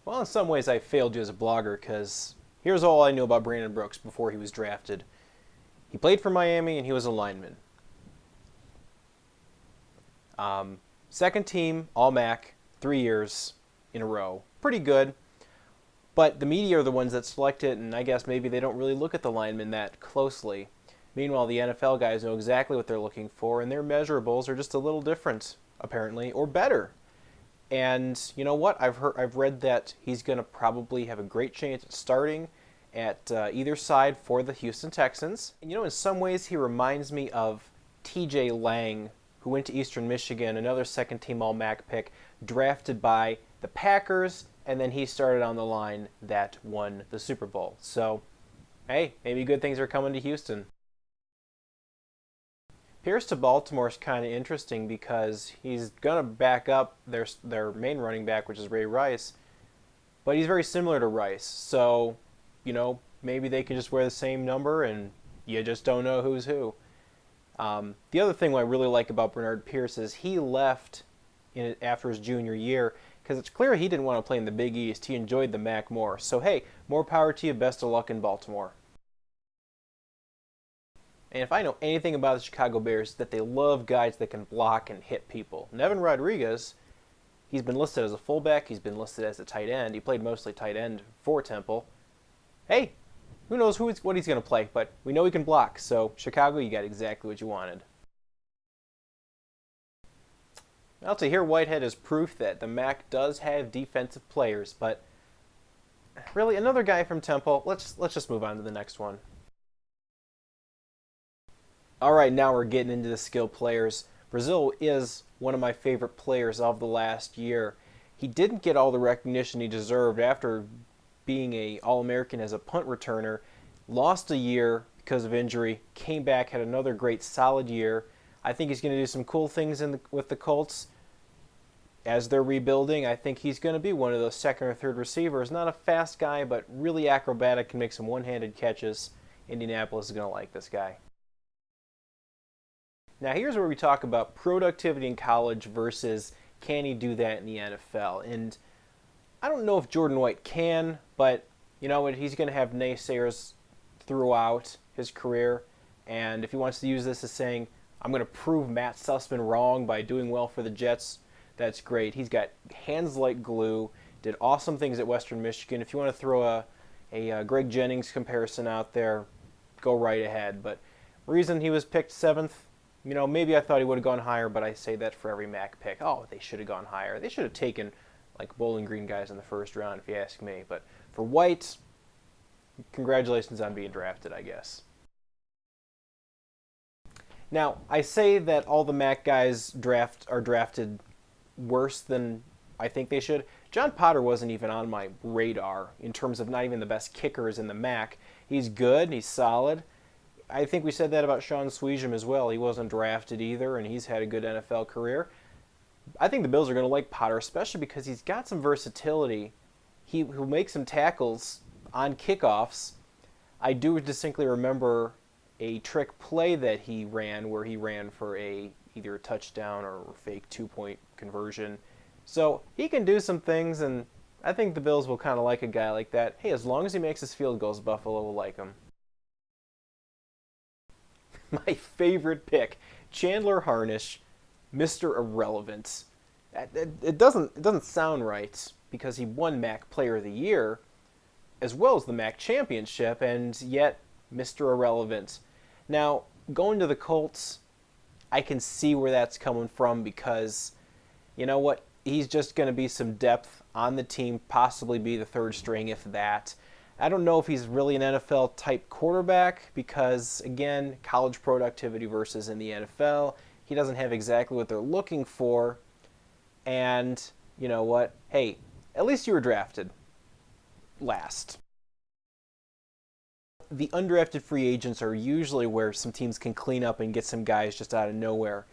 Well, in some ways I failed you as a blogger because here's all I knew about Brandon Brooks before he was drafted. He played for Miami and he was a lineman. Second team, All-MAC, 3 years in a row. Pretty good. But the media are the ones that select it, and I guess maybe they don't really look at the linemen that closely. Meanwhile, the NFL guys know exactly what they're looking for, and their measurables are just a little different, apparently, or better. And you know what? I've read that he's going to probably have a great chance at starting at either side for the Houston Texans. And in some ways, he reminds me of T.J. Lang, who went to Eastern Michigan, another second-team All-MAC pick, drafted by the Packers, and then he started on the line that won the Super Bowl. So, hey, maybe good things are coming to Houston. Pierce to Baltimore is kind of interesting because he's going to back up their main running back, which is Ray Rice, but he's very similar to Rice. So, maybe they could just wear the same number and you just don't know who's who. The other thing I really like about Bernard Pierce is he left after his junior year because it's clear he didn't want to play in the Big East. He enjoyed the MAC more. So, hey, more power to you. Best of luck in Baltimore. And if I know anything about the Chicago Bears, it's that they love guys that can block and hit people. Nevin Rodriguez, he's been listed as a fullback. He's been listed as a tight end. He played mostly tight end for Temple. Hey, who knows what he's going to play, but we know he can block. So, Chicago, you got exactly what you wanted. Well, Tahir Whitehead is proof that the MAC does have defensive players, but really, another guy from Temple. Let's just move on to the next one. All right, now we're getting into the skill players. Brazil is one of my favorite players of the last year. He didn't get all the recognition he deserved after being an All-American as a punt returner. Lost a year because of injury. Came back, had another great solid year. I think he's going to do some cool things with the Colts as they're rebuilding. I think he's going to be one of those second or third receivers. Not a fast guy, but really acrobatic, can make some one-handed catches. Indianapolis is going to like this guy. Now here's where we talk about productivity in college versus can he do that in the NFL. And I don't know if Jordan White can, but you know what? He's going to have naysayers throughout his career. And if he wants to use this as saying, I'm going to prove Matt Sussman wrong by doing well for the Jets, that's great. He's got hands like glue, did awesome things at Western Michigan. If you want to throw a Greg Jennings comparison out there, go right ahead. But reason he was picked 7th, maybe I thought he would have gone higher, but I say that for every MAC pick. Oh, they should have gone higher. They should have taken like Bowling Green guys in the first round, if you ask me. But for White, congratulations on being drafted, I guess. Now, I say that all the MAC guys are drafted worse than I think they should. John Potter wasn't even on my radar in terms of not even the best kickers in the MAC. He's good. He's solid. I think we said that about Sean Sweesham as well. He wasn't drafted either, and he's had a good NFL career. I think the Bills are going to like Potter, especially because he's got some versatility. He'll make some tackles on kickoffs. I do distinctly remember a trick play that he ran where he ran for either a touchdown or a fake 2-point conversion. So he can do some things, and I think the Bills will kind of like a guy like that. Hey, as long as he makes his field goals, Buffalo will like him. My favorite pick, Chandler Harnish, Mr. Irrelevant. It doesn't sound right because he won MAC Player of the Year as well as the MAC Championship, and yet Mr. Irrelevant. Now, going to the Colts, I can see where that's coming from because, you know what, he's just going to be some depth on the team, possibly be the third string if that. I don't know if he's really an NFL-type quarterback because, again, college productivity versus in the NFL. He doesn't have exactly what they're looking for. And, you know what? Hey, at least you were drafted last. The undrafted free agents are usually where some teams can clean up and get some guys just out of nowhere.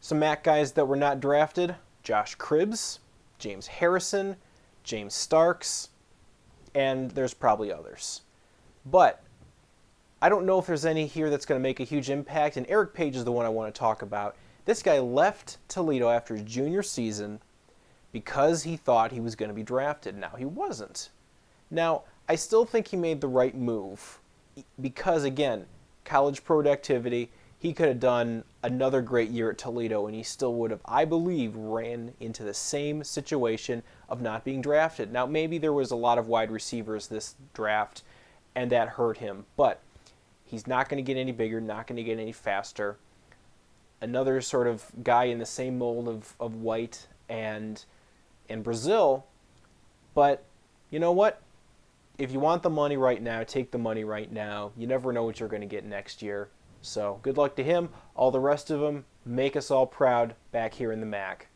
Some MAC guys that were not drafted, Josh Cribbs, James Harrison, James Starks, and there's probably others. But I don't know if there's any here that's going to make a huge impact, and Eric Page is the one I want to talk about. This guy left Toledo after his junior season, because he thought he was going to be drafted. Now, he wasn't. Now, I still think he made the right move because, again, college productivity, he could have done another great year at Toledo and he still would have, I believe, ran into the same situation of not being drafted. Now, maybe there was a lot of wide receivers this draft and that hurt him, but he's not going to get any bigger, not going to get any faster. Another sort of guy in the same mold of White and Brazil, but you know what? If you want the money right now, take the money right now. You never know what you're going to get next year. So good luck to him. All the rest of them, make us all proud back here in the MAC.